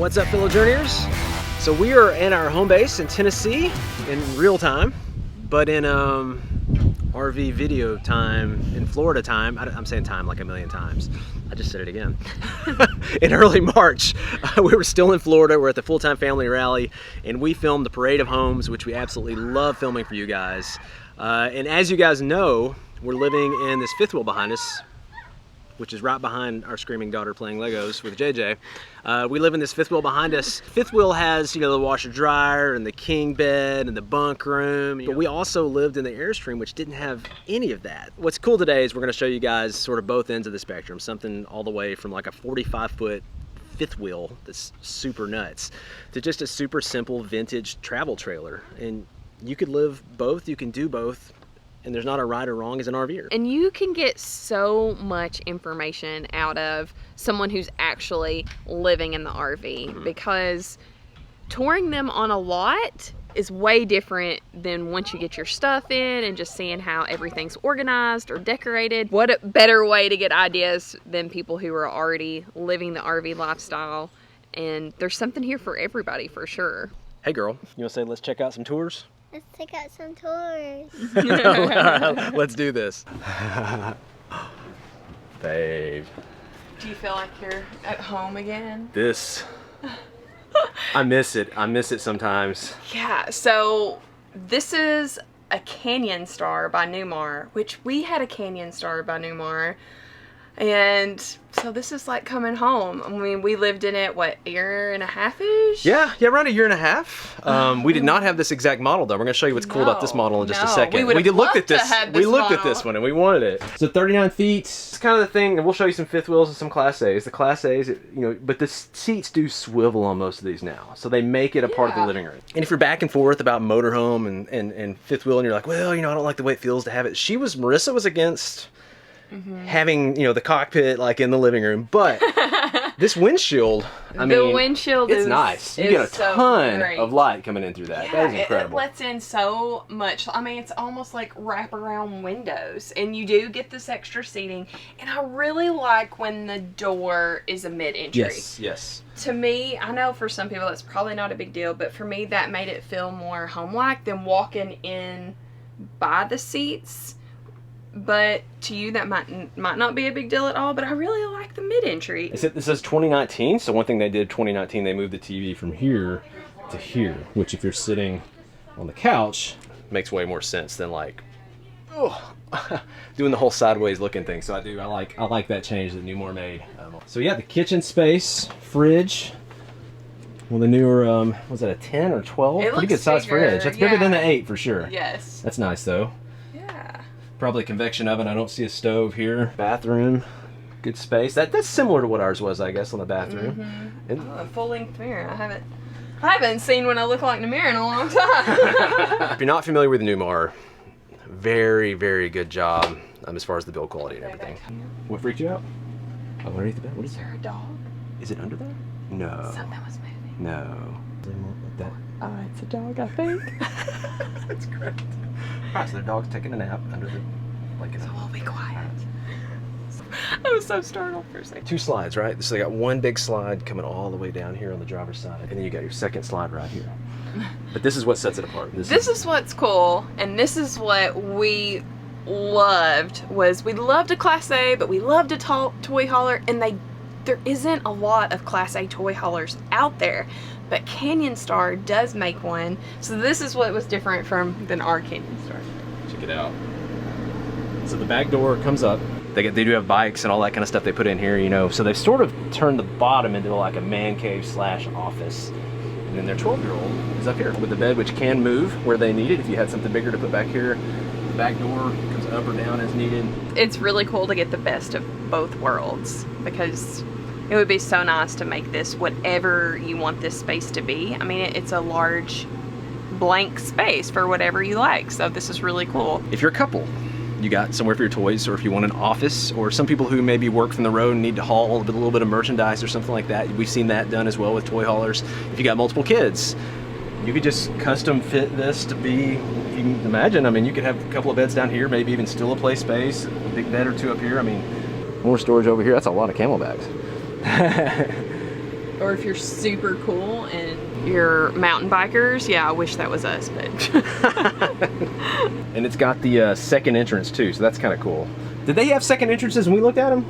What's up, fellow journeyers? So we are in our home base in Tennessee in real time, but in RV video time, in Florida time. I'm saying time like a million times. I just said it again. In early March, we were still in Florida. We're at the Fulltime Family Rally, and we filmed the Parade of Homes, which we absolutely love filming for you guys. And as you guys know, we're living in this fifth wheel behind us, which is right behind our screaming daughter playing Legos with JJ. We live in this fifth wheel behind us. Fifth wheel has, you know, the washer dryer and the king bed and the bunk room, but we also lived in the Airstream, which didn't have any of that. What's cool today is we're gonna show you guys sort of both ends of the spectrum, something all the way from like a 45-foot fifth wheel that's super nuts to just a super simple vintage travel trailer. And you could live both, you can do both, and there's not a right or wrong as an RVer. And you can get so much information out of someone who's actually living in the RV, because touring them on a lot is way different than once you get your stuff in and just seeing how everything's organized or decorated. What a better way to get ideas than people who are already living the RV lifestyle. And there's something here for everybody, for sure. Hey girl, you wanna say let's check out some tours? Let's take out some tours. Let's do this. Babe. Do you feel like you're at home again? This, I miss it. I miss it sometimes. Yeah, so this is a Canyon Star by Newmar, which we had a Canyon Star by Newmar. And so this is like coming home. I mean, we lived in it, what, a year and a half-ish? Yeah, around a year and a half. We did not have this exact model though. We're gonna show you what's cool about this model in just a second. We looked at this. We looked at this one and we wanted it. So 39 feet. It's kind of the thing, and we'll show you some fifth wheels and some Class A's. The Class A's, you know, but the seats do swivel on most of these now, so they make it a part of the living room. And if you're back and forth about motorhome and fifth wheel, and you're like, well, you know, I don't like the way it feels to have it. Marissa was against having, you know, the cockpit like in the living room, but this windshield, I mean, the windshield it's is nice. You get a ton of light coming in through that. Yeah, that is incredible. It lets in so much. I mean, it's almost like wraparound windows, and you do get this extra seating. And I really like when the door is a mid-entry. Yes, yes. To me, I know for some people that's probably not a big deal, but for me that made it feel more home-like than walking in by the seats. But to you, that might not be a big deal at all, but I really like the mid-entry. It says 2019, so one thing they did 2019, they moved the TV from here to here, which if you're sitting on the couch, makes way more sense than like, doing the whole sideways looking thing. So I like that change that Newmar made. So yeah, the kitchen space, fridge. Well, the newer, was that a 10 or 12? Pretty good size fridge. That's bigger than the 8 for sure. Yes. That's nice though. Probably a convection oven. I don't see a stove here. Bathroom, good space. That's similar to what ours was, I guess, on the bathroom. And a full-length mirror. I haven't seen what I look like in a mirror in a long time. if you're not familiar with Newmar, very, very good job as far as the build quality and everything. What freaked you out? Oh, underneath the bed? What is there? A dog? Is it under there? No. Something was moving. No. That. It's a dog, I think. That's correct. Alright, so the dog's taking a nap under the blanket. So we'll be quiet. I was so startled for a second. 2 slides, right? So they got one big slide coming all the way down here on the driver's side, and then you got your second slide right here. But this is what sets it apart. This is what's cool, and this is what we loved. We loved a Class A, but we loved a toy hauler, and there isn't a lot of Class A toy haulers out there. But Canyon Star does make one, so this is what was different than our Canyon Star. Check it out. So the back door comes up. They do have bikes and all that kind of stuff they put in here, you know. So they've sort of turned the bottom into like a man cave / office. And then their 12-year-old is up here with the bed, which can move where they need it. If you had something bigger to put back here, the back door comes up or down as needed. It's really cool to get the best of both worlds, because it would be so nice to make this whatever you want this space to be. I mean, it's a large blank space for whatever you like, so this is really cool. If you're a couple, you got somewhere for your toys, or if you want an office, or some people who maybe work from the road and need to haul a little bit of merchandise or something like that. We've seen that done as well with toy haulers. If you got multiple kids, you could just custom fit this to be, if you can imagine, I mean, you could have a couple of beds down here, maybe even still a play space, a big bed or two up here. I mean, more storage over here. That's a lot of camel bags. or if you're super cool and you're mountain bikers, yeah, I wish that was us, but. And it's got the second entrance too, so that's kind of cool. Did they have second entrances when we looked at them?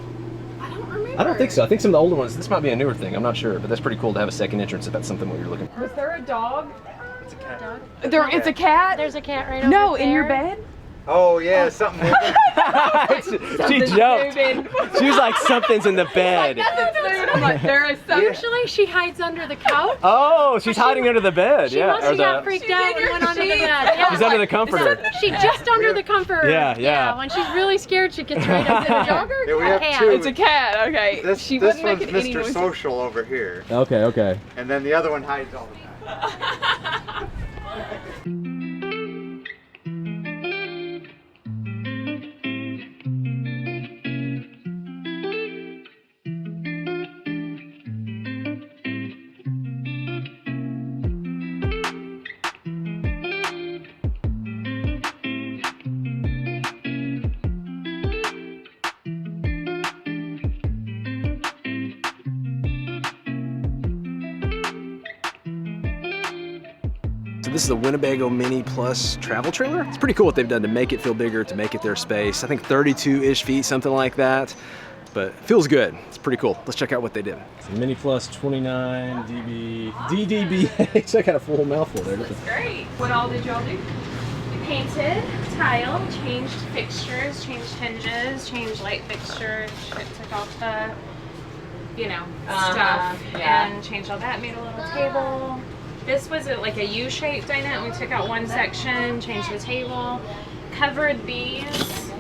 I don't remember. I don't think so. I think some of the older ones, this might be a newer thing, I'm not sure, but that's pretty cool to have a second entrance if that's something what you're looking for. Was there a dog? It's a cat. It's a cat? There's a cat right over No, there. in your bed? Oh yeah, something moving. She jumped. She was like, something's in the bed. Usually she hides under the couch. Oh, she's hiding under the bed. She yeah. must have got freaked out and went under the bed. Yeah. She's under the comforter. She just under the comforter. Yeah. When she's really scared, she gets right up to the jogger. Yeah, we have cat. two. It's a cat, okay. This She one's wasn't making any Mr. noise. Social over here, Okay. and then the other one hides all the time. So this is the Winnebago Mini Plus travel trailer. It's pretty cool what they've done to make it feel bigger, to make it their space. I think 32-ish feet, something like that. But it feels good. It's pretty cool. Let's check out what they did. So Mini Plus 29 DB, DDBH. I got a full mouthful there. That's great. What all did y'all do? We painted, tile, changed fixtures, changed hinges, changed light fixtures, took off the, stuff, and changed all that, made a little table. This was like a U-shaped dinette. We took out one section, changed the table, covered these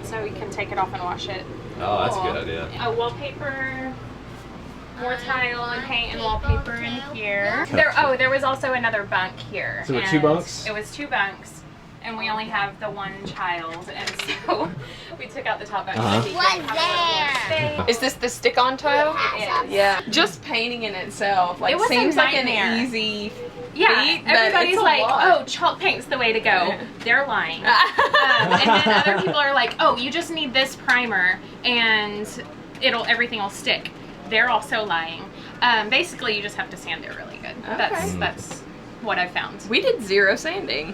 so we can take it off and wash it. Oh, that's a good idea. A wallpaper, more tile and paint and wallpaper in here. There was also another bunk here. So there were two bunks? It was 2 bunks, and we only have the one child, and so we took out the top bunk. So he could have a little more space. Is this the stick-on tile? It is. Yeah. Just painting in itself, like, It was a seems like nightmare. an easy Yeah, feat, but everybody's it's a like, lot. oh, chalk paint's the way to go. They're lying. And then other people are like, oh, you just need this primer and everything will stick. They're also lying. Basically, you just have to sand it really good. Okay. That's what I found. We did 0 sanding.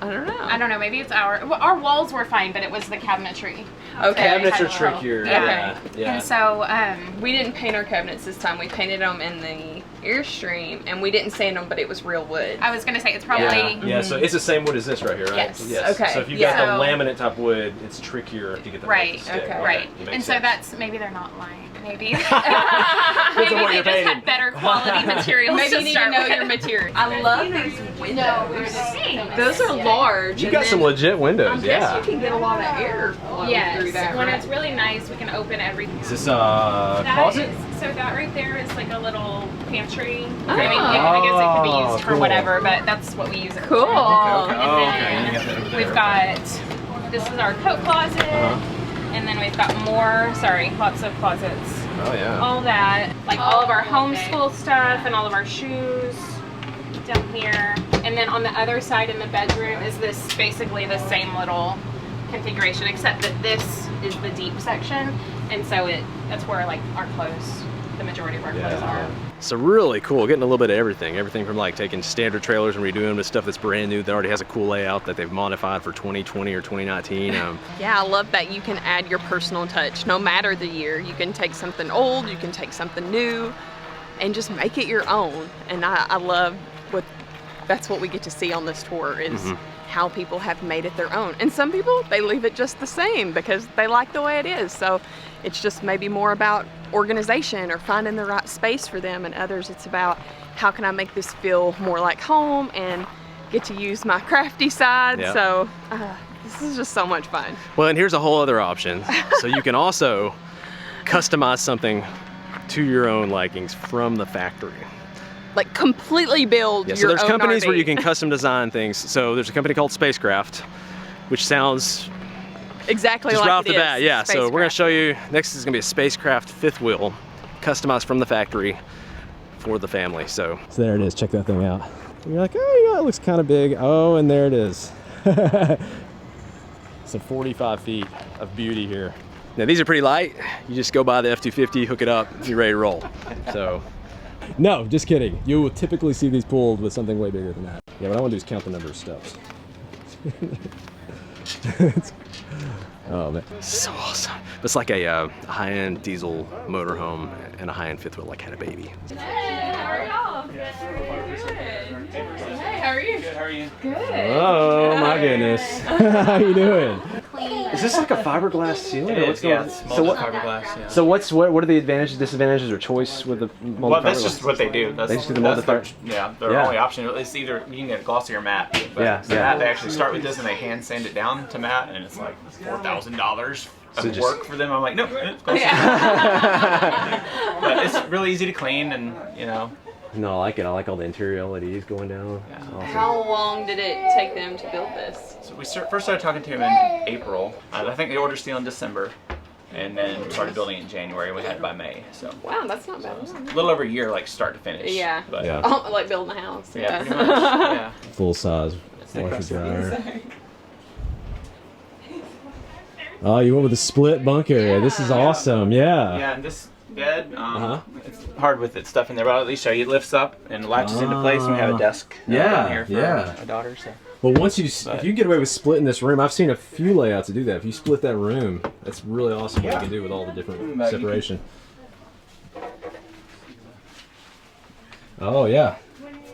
I don't know. I don't know, maybe it's our walls were fine, but it was the cabinetry. Okay. Cabinets are Had a little- trickier. Yeah. Yeah. And so, We didn't paint our cabinets this time. We painted them in the Airstream, and we didn't sand them, but it was real wood. I was gonna say it's probably Yeah, so it's the same wood as this right here, right? Yes. Okay, So if you've yeah. got the laminate type wood, it's trickier to get the wood right. to stick. Okay. Right. That makes And so sense. that's maybe they're not lying. Maybe Depends on maybe what they you're just painting. had better quality materials. Maybe to you need to start know with. your material. I love these windows. Thanks. Those are large. You and got then some legit windows, I guess yeah. you can get a lot of air flowing through Yes, that. when right? it's really nice, we can open everything. Is this That closet? is- so that right there is like a little pantry. Oh. I mean, I guess it could be Oh, used for cool. whatever, but that's what we use it Cool. for. Okay. And Oh, then okay. You got that over there. we've got, this is our coat closet, and then we've got lots of closets. Oh, yeah. All that, like all of our homeschool stuff and all of our shoes down here. And then on the other side in the bedroom is this basically the same little configuration, except that this is the deep section, and so that's where like our clothes, the majority of our clothes are. So really cool, getting a little bit of everything from like taking standard trailers and redoing them to stuff that's brand new that already has a cool layout that they've modified for 2020 or 2019. Yeah, I love that you can add your personal touch no matter the year. You can take something old, you can take something new, and just make it your own. And I love that's what we get to see on this tour is how people have made it their own. And some people, they leave it just the same because they like the way it is. So it's just maybe more about organization or finding the right space for them, and others it's about how can I make this feel more like home and get to use my crafty side. Yep. So this is just so much fun. Well, and here's a whole other option. So you can also customize something to your own likings from the factory. Like completely build Yeah, so your there's own companies RV. where you can custom design things. So there's a company called SpaceCraft, which sounds exactly just like right off it the bat, is. yeah. So we're gonna SpaceCraft. show you, next is gonna be a SpaceCraft fifth wheel, customized from the factory for the family. So there it is, check that thing out. And you're like, oh, it looks kind of big. Oh, and there it is. So 45 feet of beauty here. Now these are pretty light. You just go buy the F-250, hook it up, you're ready to roll. So No, just kidding. You will typically see these pulled with something way bigger than that. Yeah, what I want to do is count the number of steps. Oh man, so awesome. It's like a high-end diesel motorhome and a high-end fifth wheel like had a baby. Hey, how are y'all? Good. Hey, how are you? Good, how are you? Good. Oh my goodness. How you doing? Is this like a fiberglass ceiling? It or is, what's going yeah, on? it's So molded what? fiberglass, yeah. So what are the advantages, disadvantages, or choice with the molded Well, that's fiberglass? just what they do. That's, They just do the molded that's fiber. their Yeah. only option. It's either you can get a glossy or matte. But Yeah, the yeah. matte, they actually start with this and they hand sand it down to matte, and it's like $4,000 of So just- work for them. I'm like, nope, it's glossy. But it's really easy to clean, and you know. No, I like it. I like all the interior LEDs going down. Yeah. Awesome. How long did it take them to build this? So we first started talking to him in April. I think they ordered steel in December, and then started building in January. We had it by May, so Wow, that's not bad. a little over a year, like start to finish. Yeah. But, Yeah. Oh, like building a house. Yeah, pretty much. Yeah. Full size washer dryer. Oh, you went with a split bunk area. This is awesome. Yeah. Yeah, and this bed, Uh-huh. it's hard with its stuff in there, but I'll at least show you. It lifts up and latches into place, and we have a desk down here for yeah. our daughter. So. Well, if you get away with splitting this room, I've seen a few layouts that do that. If you split that room, that's really awesome what you can do with all the different separation. Oh yeah,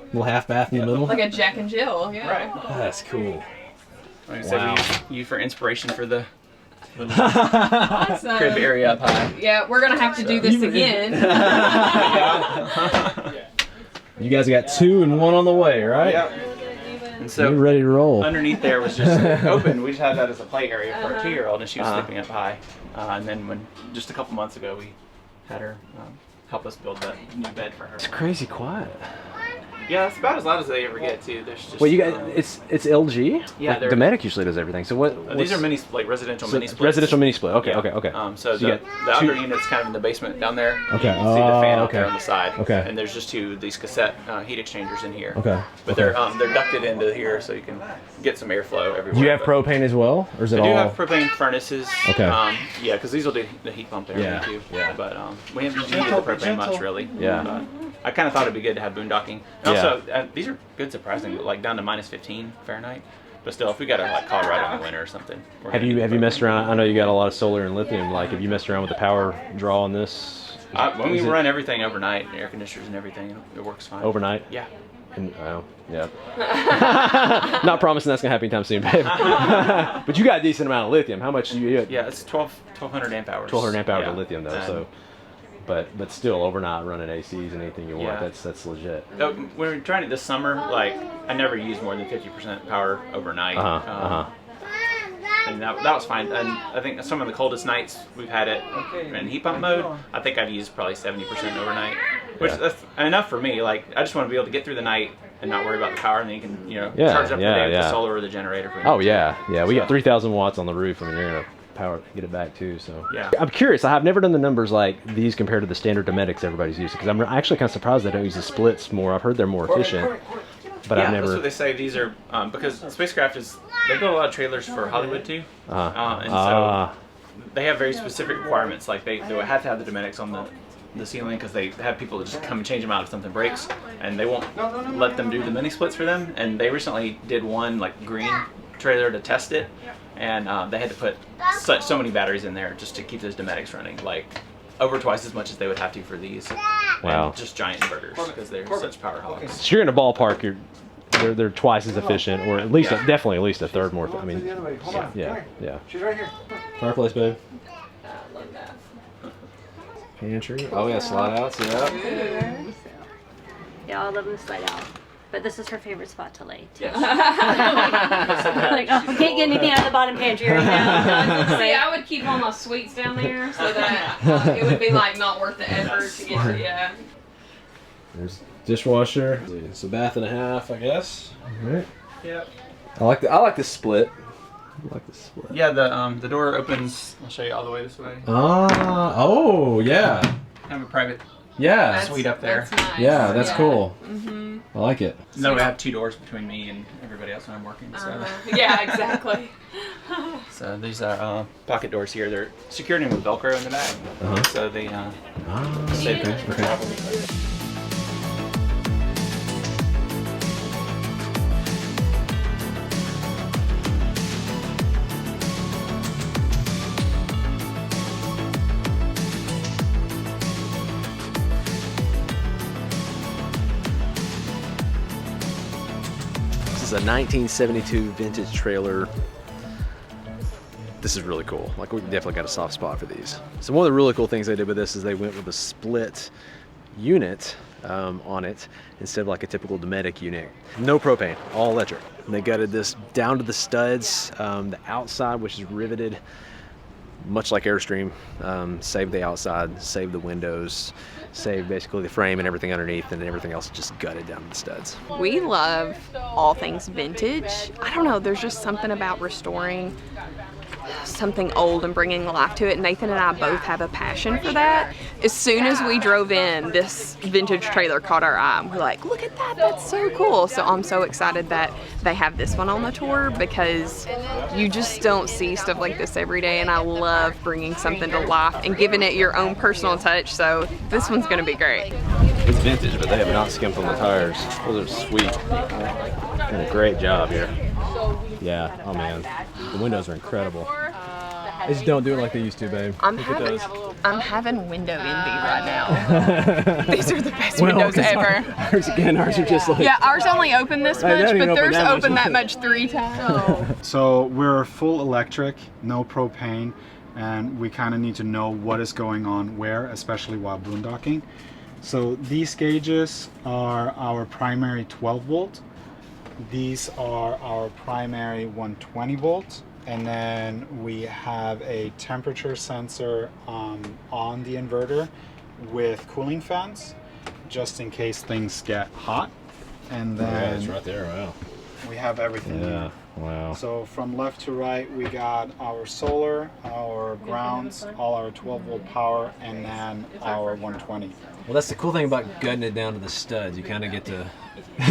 little half bath in the middle. Like a Jack and Jill, yeah. Right. That's cool. Like I said, Wow. we use you for inspiration for the Awesome. crib area up high. Yeah, we're gonna have to do this again. You guys got 2 and 1 on the way, right? Yep. And so You're ready to roll. underneath there was just open. We just had that as a play area for our 2-year-old, and she was sleeping up high. And then just a couple months ago, we had her help us build that new bed for her. It's crazy quiet. Yeah, it's about as loud as they ever get too. There's just Well, you got it's LG. Yeah, like, they're- Dometic usually does everything. So what? these are what's- residential so mini splits. residential mini split. Okay, Yeah. okay. So So you the got other two- unit's kind of in the basement down there. Okay. You can see the fan out okay. there on the side. Okay. And there's just 2 of these cassette heat exchangers in here. Okay. But they're ducted into here, so you can get some airflow everywhere. Do you have But propane as well, or is it I all? do have propane furnaces. Okay. Yeah, because these will do the heat pump there Yeah, too. yeah. But we haven't used the propane much really. Yeah. But I kind of thought it'd be good to have boondocking. And Yeah. also, these are good surprisingly, like down to -15 Fahrenheit. But still, if we got to like Colorado in the winter or something. we're Have gonna you do messed propane. around? I know you got a lot of solar and lithium. Like, have you messed around with the power draw on this? When we Is it run everything overnight, air conditioners and everything, it works fine. overnight. Yeah. And, yeah. Not promising that's gonna happen anytime soon, babe. But you got a decent amount of lithium. How much do you? Yeah, it's 1200 amp hours. 1200 amp hours Yeah. of lithium though. And, So, but still overnight running ACs and anything you want. Yeah. That's legit. When we were trying it this summer, like I never used more than 50% power overnight. And that was fine. And I think some of the coldest nights we've had it in heat pump mode, I think I've used probably 70% overnight, which Yeah. that's enough for me. Like I just want to be able to get through the night and not worry about the power, and then you can Yeah, charge up the day with yeah. the solar or the generator. For Oh yeah. We got So- 3,000 watts on the roof. I mean, you're gonna get it back too. So Yeah. I'm curious. I've never done the numbers like these compared to the standard Dometics everybody's using, because I'm actually kind of surprised they don't use the splits more. I've heard they're more efficient, but yeah, I've that's never. what they say. These are because SpaceCraft they build a lot of trailers for Hollywood too, and so they have very specific requirements. Like they would have to have the Dometics on the ceiling because they have people that just come and change them out if something breaks, and they won't let them do the mini splits for them. And they recently did one like green trailer to test it, and they had to put so many batteries in there just to keep those Dometics running, like over twice as much as they would have to for these. Wow. And just giant inverters because they're such power hogs. So you're in a ballpark. They're twice as efficient, or at least definitely at least a third more. I mean, yeah. She's right here. Fireplace, babe. I love that. Pantry. Oh yeah, slide outs. Yeah. Yeah, I love them slide out. But this is her favorite spot to lay, too. Yes. Like, oh, I can't get anything out of the bottom pantry right now. See, I would keep all my sweets down there so that it would be like not worth the effort to get to. Yeah. There's dishwasher. It's a bath and a half, I guess. All right. Yep. I like the split. I like the split. Yeah, the door opens. I'll show you all the way this way. Oh yeah. I have a private Yeah. suite up there. That's nice. Yeah, that's cool. Mm-hmm. I like it. And then we have 2 doors between me and everybody else when I'm working. So, Yeah, exactly. so these are pocket doors here. They're secured in with Velcro in the back. Uh-huh. So they Ah, save okay. extra travel. a 1972 vintage trailer. This is really cool. Like, we definitely got a soft spot for these. So one of the really cool things they did with this is they went with a split unit on it instead of like a typical Dometic unit. No propane, all electric. And they gutted this down to the studs, the outside, which is riveted, much like Airstream. Saved the outside, saved the windows, saved basically the frame and everything underneath, and everything else just gutted down to the studs. We love all things vintage. I don't know, there's just something about restoring something old and bringing life to it. Nathan and I both have a passion for that. As soon as we drove in, this vintage trailer caught our eye. We're like, look at that, that's so cool. So I'm so excited that they have this one on the tour, because you just don't see stuff like this every day, and I love bringing something to life and giving it your own personal touch. So this one's gonna be great. It's vintage, but they have not skimped on the tires. Those are sweet. Done a great job here. Yeah, oh man, the windows are incredible. They just don't do it like they used to, babe. I'm having window envy right now. These are the best windows ever. Ours are just like... Yeah, ours only open this much, don't even but open theirs that much. open that much 3 times. So we're full electric, no propane, and we kind of need to know what is going on where, especially while boondocking. So these gauges are our primary 12 volt. These are our primary 120 volt. And then we have a temperature sensor on the inverter with cooling fans, just in case things get hot. And then it's right there, wow. we have everything here. Wow. So from left to right, we got our solar, our grounds, all our 12 volt power, and then our 120. Well, that's the cool thing about gutting it down to the studs. You kind of get to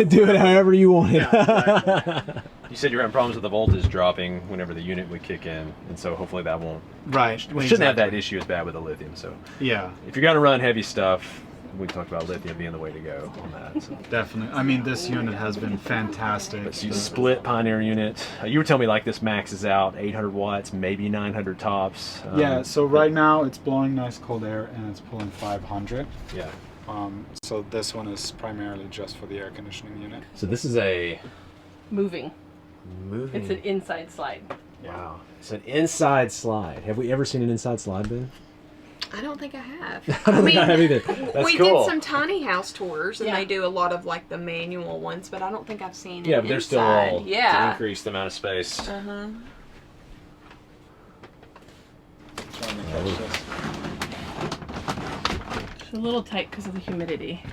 do it however you want it. You said you're having problems with the voltage dropping whenever the unit would kick in, and so hopefully that won't. Right. We shouldn't have that issue as bad with the lithium. So Yeah, if you're gonna run heavy stuff, we talked about lithium being the way to go on that. So. definitely. I mean, this unit has been fantastic. So you split Pioneer unit. You were telling me like this maxes out 800 watts, maybe 900 tops. Yeah, so right now it's blowing nice cold air and it's pulling 500. Yeah. So this one is primarily just for the air conditioning unit. So this is a Moving. moving. It's an inside slide. Wow. It's an inside slide. Have we ever seen an inside slide, Ben? I don't think I have. I don't think I have either. That's we cool. did some tiny house tours, and Yeah. they do a lot of like the manual ones, but I don't think I've seen. Yeah, an but they're still inside. all to Yeah. increase the amount of space. Uh-huh. Trying to catch this. It's a little tight because of the humidity.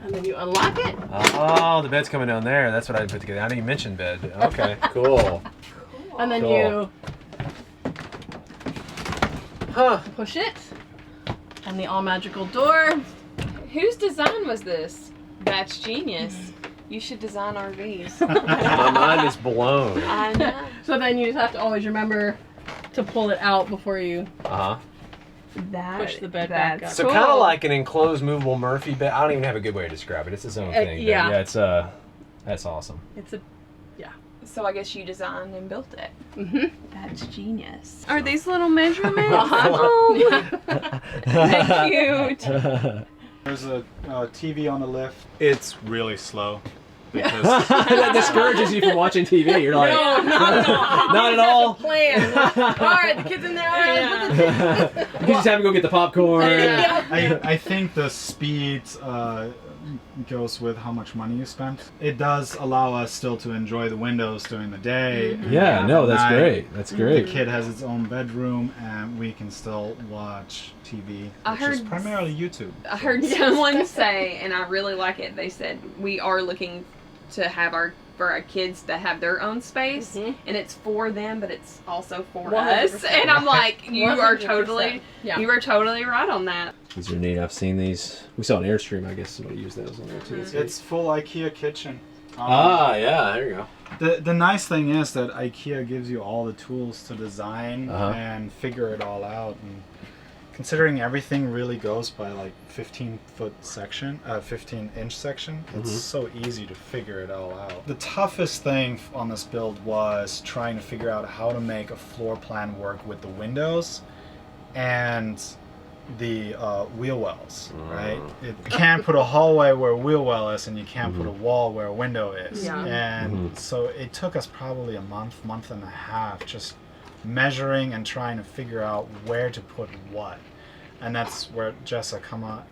And then you unlock it. Oh, the bed's coming down there. That's what I put together. I didn't even mention bed. Okay, cool. And then Cool. you Huh. push it. And the all magical door. Whose design was this? That's genius. You should design RVs. My mind is blown. I know. So then you just have to always remember to pull it out before you Uh-huh. push the bed back up. So kind of like an enclosed movable Murphy bed. I don't even have a good way to describe it. It's its own thing. But yeah. yeah, it's that's awesome. It's a So I guess you designed and built it. mhm. That's genius. Are these little measurements? Uh-huh. Oh, they're cute. There's a TV on the lift. It's really slow because That discourages you from watching TV. You're like, No, not at all. plan. All right, the kids in there. You just have to go get the popcorn. I think the speed goes with how much money you spent. It does allow us still to enjoy the windows during the day. and Yeah, no, that's at night. great. That's The great. kid has its own bedroom, and we can still watch TV, I which is heard- primarily YouTube. I heard someone say, and I really like it, they said, we are looking to have for our kids to have their own space, Mhm. and it's for them, but it's also for 100%. us. And I'm like, you are 100%. totally, Yeah. you are totally right on that. These are neat. I've seen these. We saw an Airstream. I guess somebody used those on there too. It's full IKEA kitchen. Yeah, there you go. The nice thing is that IKEA gives you all the tools to design Uh-huh. and figure it all out. And considering everything really goes by like 15-foot section, 15-inch section, it's so easy to figure it all out. The toughest thing on this build was trying to figure out how to make a floor plan work with the windows and the wheel wells, right? You can't put a hallway where a wheel well is, and you can't put a wall where a window is. Yeah. And so it took us probably a month and a half just measuring and trying to figure out where to put what. And that's where Jessa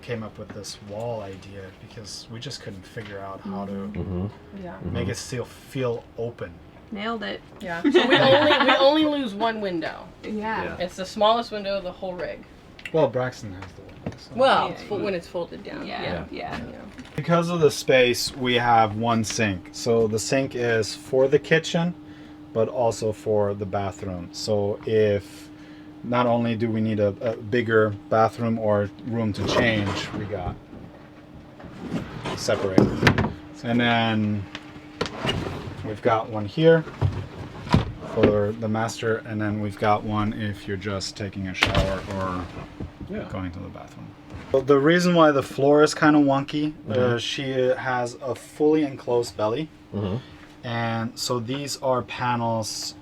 came up with this wall idea, because we just couldn't figure out how to make it still feel open. Nailed it. Yeah. So we only lose one window. Yeah. It's the smallest window of the whole rig. Well, Braxton has the window. So. Well, Yeah. when it's folded down. Yeah. Because of the space, we have one sink. So the sink is for the kitchen, but also for the bathroom. So if not only do we need a bigger bathroom or room to change, we got separated. And then we've got one here for the master, and then we've got one if you're just taking a shower or going to the bathroom. Well, the reason why the floor is kind of wonky, she has a fully enclosed belly, and so these are panels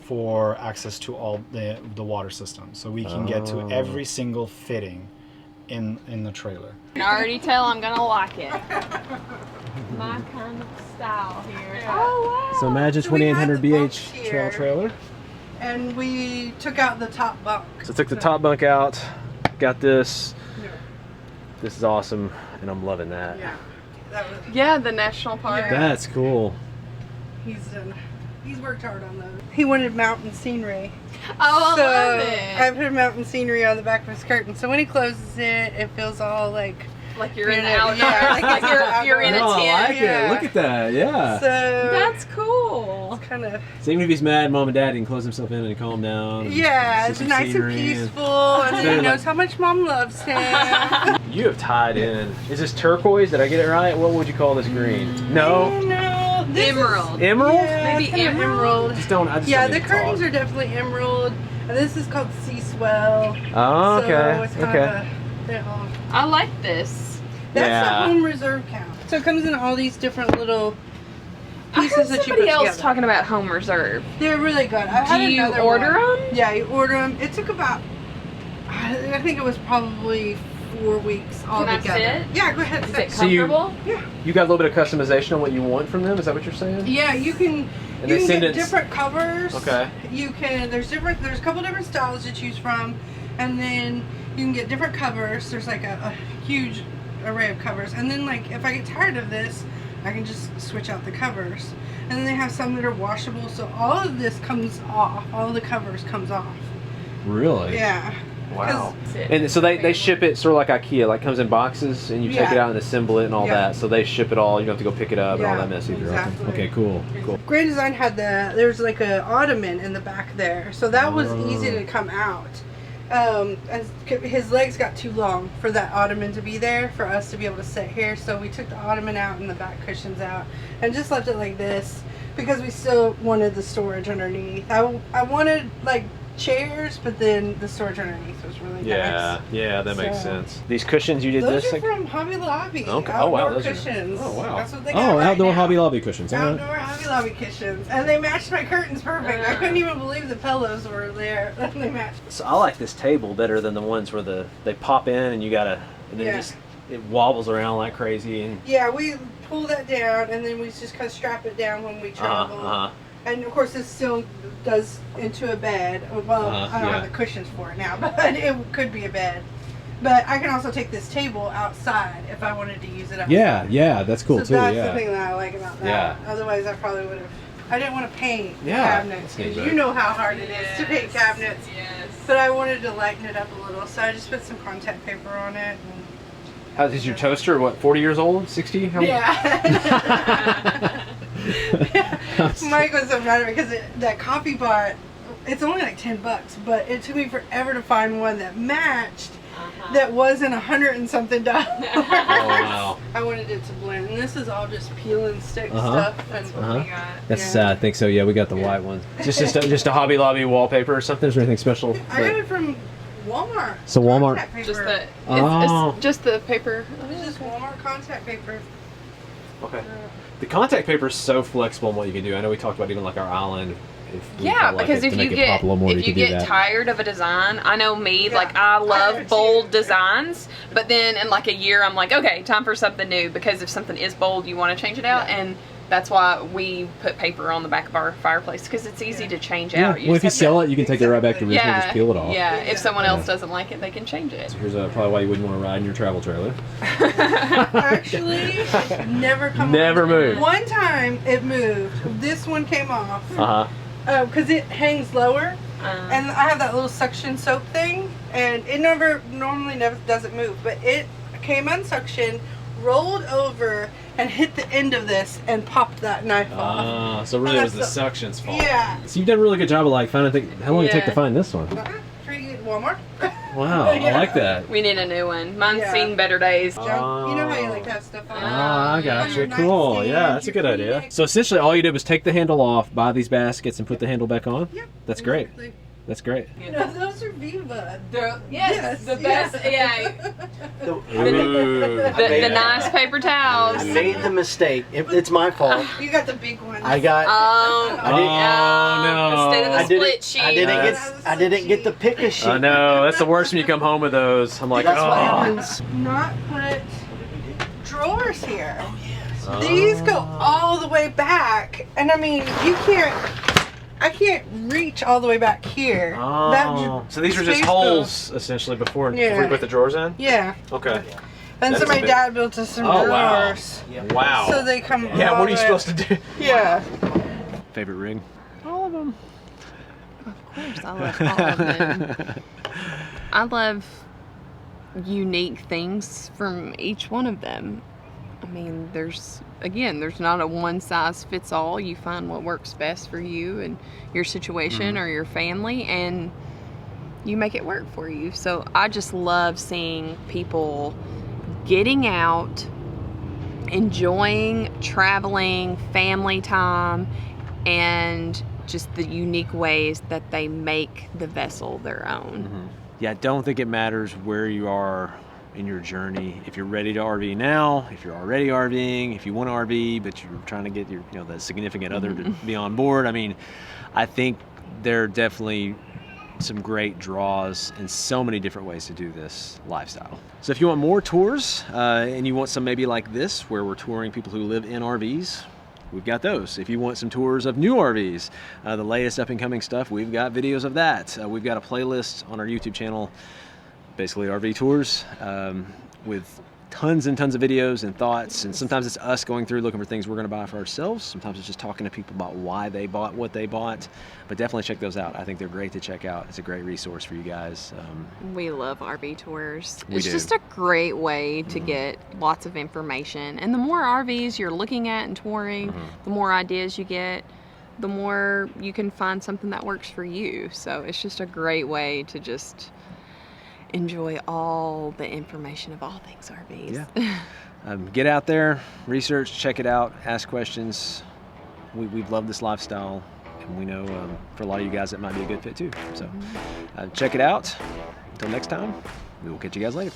for access to all the water system, so we can get to every single fitting in the trailer. I can already tell I'm gonna like it. My kind of style here. Oh wow. So imagine So we had 2800 the bunks BH here. trailer. And we took out the top bunk. So I took the top bunk out, got this. This is awesome, and I'm loving that. Yeah. That was, Yeah, the national park. Yeah. That's cool. he's worked hard on those. He wanted mountain scenery. Oh, So I love it. I put mountain scenery on the back of his curtain. So when he closes it, it feels all like Like you're in You the know, outdoors. yeah, like you're in a Oh, tent. I like Yeah. it. Look at that. Yeah. so. That's cool. kind of. So even if he's mad, mom and dad, he can close himself in and calm down. and Yeah, see it's some nice and scenery peaceful, and better he knows how much mom loves him. You have tied in. Is this turquoise? Did I get it right? What would you call this green? No. No, this is- Emerald. Emerald? Yeah, Maybe it's kind of emerald? I just don't Yeah, don't the need to curtains talk. are definitely emerald, and this is called Sea Swell. Oh, okay. So it's kind Okay. of a, they're all- I like this. that's Yeah. the home reserve count. So it comes in all these different little I heard pieces that you somebody put else together. talking about home reserve. They're really good. I Do had you another order one. them? Yeah, you order them. It took about, I think it was probably 4 weeks Can I altogether. sit? Yeah, go ahead. Is sit. it So you- comfortable? You got a little bit of customization on what you want from them? Is that what you're saying? Yeah, you can. And You they can send get it- different covers. Okay. You can. There's a couple different styles to choose from, and then you can get different covers. There's like a huge array of covers, and then like if I get tired of this, I can just switch out the covers. And then they have some that are washable, so all of this comes off. All of the covers comes off. Really? Yeah. Wow. And so they ship it sort of like IKEA, like comes in boxes, and you take Yeah. it out and assemble it and all Yeah. that. So they ship it all. You don't have to go pick it up and all Yeah, that mess either. exactly. Okay, cool. Cool. Grand Design had there's like a ottoman in the back there, so that was easy to come out. And his legs got too long for that ottoman to be there for us to be able to sit here, so we took the ottoman out and the back cushions out and just left it like this because we still wanted the storage underneath. I wanted like chairs, but then the storage underneath was really Yeah, nice. yeah, that makes So- sense. These cushions you did Those this? are from Hobby Lobby. Okay. Oh, wow, Outdoor those are- cushions. oh, wow. That's what they got Oh, right outdoor now. Hobby Lobby cushions. All right. Outdoor Hobby Lobby cushions, and they matched my curtains perfect. I couldn't even believe the pillows were there. They matched. So I like this table better than the ones where they pop in and you gotta, and then Yeah. it wobbles around like crazy and. Yeah, we pull that down, and then we just kind of strap it down when we travel. And of course, this still does into a bed. Well, I don't have the cushions for it now, but it could be a bed. But I can also take this table outside if I wanted to use it outside. Yeah, that's cool So too. that's Yeah. the thing that I like about that. Yeah. Otherwise, I probably would have. I didn't want to paint Yeah, cabinets that's neat, because right? you know how hard it is to paint cabinets. Yes. But I wanted to lighten it up a little, so I just put some contact paper on it. And How is your toaster? What, 40 years old? 60? How yeah. Mike was so mad at me because that coffee pot, it's only like $10, but it took me forever to find one that matched. That wasn't $100 and something. Oh, wow. I wanted it to blend, and this is all just peel and stick stuff. And We got. That's Yeah. I think so. Yeah, we got the white one. Just a Hobby Lobby wallpaper or something. Is there anything special? I got it from Walmart. So Walmart- Contact paper. Just the. Oh. It's just the paper. It's just Walmart contact paper. Okay. The contact paper is so flexible in what you can do. I know we talked about even like our island we Yeah, felt like because it, if to you make it pop a little more, we if you could do get that. tired of a design, I know me, Yeah. like I I love do bold too. designs, but then in like a year I'm like, okay, time for something new, because if something is bold, you want to change it out, and that's why we put paper on the back of our fireplace, because it's easy to change Yeah, out. well, if you just have sell it, you can take it right back to original, just peel it off. Yeah, if someone Yeah. else doesn't like it, they can change it. So here's probably why you wouldn't want to ride in your travel trailer. Actually, never come Never off. moved. One time it moved. This one came off. Uh-huh. Because it hangs lower. And I have that little suction soap thing. And it normally never doesn't move. But it came unsuctioned, rolled over, and hit the end of this and popped that knife off. So really it was And the that's suction's fault. Yeah. So you've done a really good job of like finding things. How long did it take to Yeah. find this one? Pretty good Walmart. Wow, I Yeah. like that. We need a new one. Mine's Yeah. seen better days. You know how you like to have stuff on Oh, I got you. Nice Cool. stand, Yeah, that's a good your idea. feet. So essentially, all you did was take the handle off, buy these baskets, and put the handle back on. Yep. That's great. Exactly. That's great. No, those are Viva. Yes, the best. Yeah, Ooh. the nice paper I towels. made the mistake. It's my fault. You got the big one. I got. no. Instead of the I didn't- split sheet. I didn't get the pick a sheet. I know. That's the worst when you come home with those. I'm like, That's what oh. happens. Not put drawers here. These go all the way back, and I mean, I can't reach all the way back here. Oh. So these were just space holes essentially before Yeah. you put the drawers in? Yeah. Okay. And That's so a my bit- dad built us some Oh, wow. drawers. Wow. So they come. Yeah, all what are you the way- supposed to do? Yeah. Favorite ring? All of them. Of course, I love all of them. I love unique things from each one of them. I mean, there's not a one size fits all. You find what works best for you and your situation or your family, and you make it work for you. So I just love seeing people getting out, enjoying traveling, family time, and just the unique ways that they make the vessel their own. Yeah, I don't think it matters where you are in your journey. If you're ready to RV now, if you're already RVing, if you want to RV but you're trying to get your the significant other to be on board. I mean, I think there are definitely some great draws and so many different ways to do this lifestyle. So if you want more tours and you want some maybe like this where we're touring people who live in RVs, we've got those. If you want some tours of new RVs, the latest up and coming stuff, we've got videos of that. We've got a playlist on our YouTube channel, basically RV tours, with tons and tons of videos and thoughts. And sometimes it's us going through looking for things we're going to buy for ourselves. Sometimes it's just talking to people about why they bought what they bought. But definitely check those out. I think they're great to check out. It's a great resource for you guys. We love RV tours. We It's do. just a great way to get lots of information. And the more RVs you're looking at and touring, the more ideas you get, the more you can find something that works for you. So it's just a great way to just enjoy all the information of all things RVs. Yeah. Get out there, research, check it out, ask questions. We've loved this lifestyle, and we know for a lot of you guys it might be a good fit too. So check it out. Until next time, we will catch you guys later.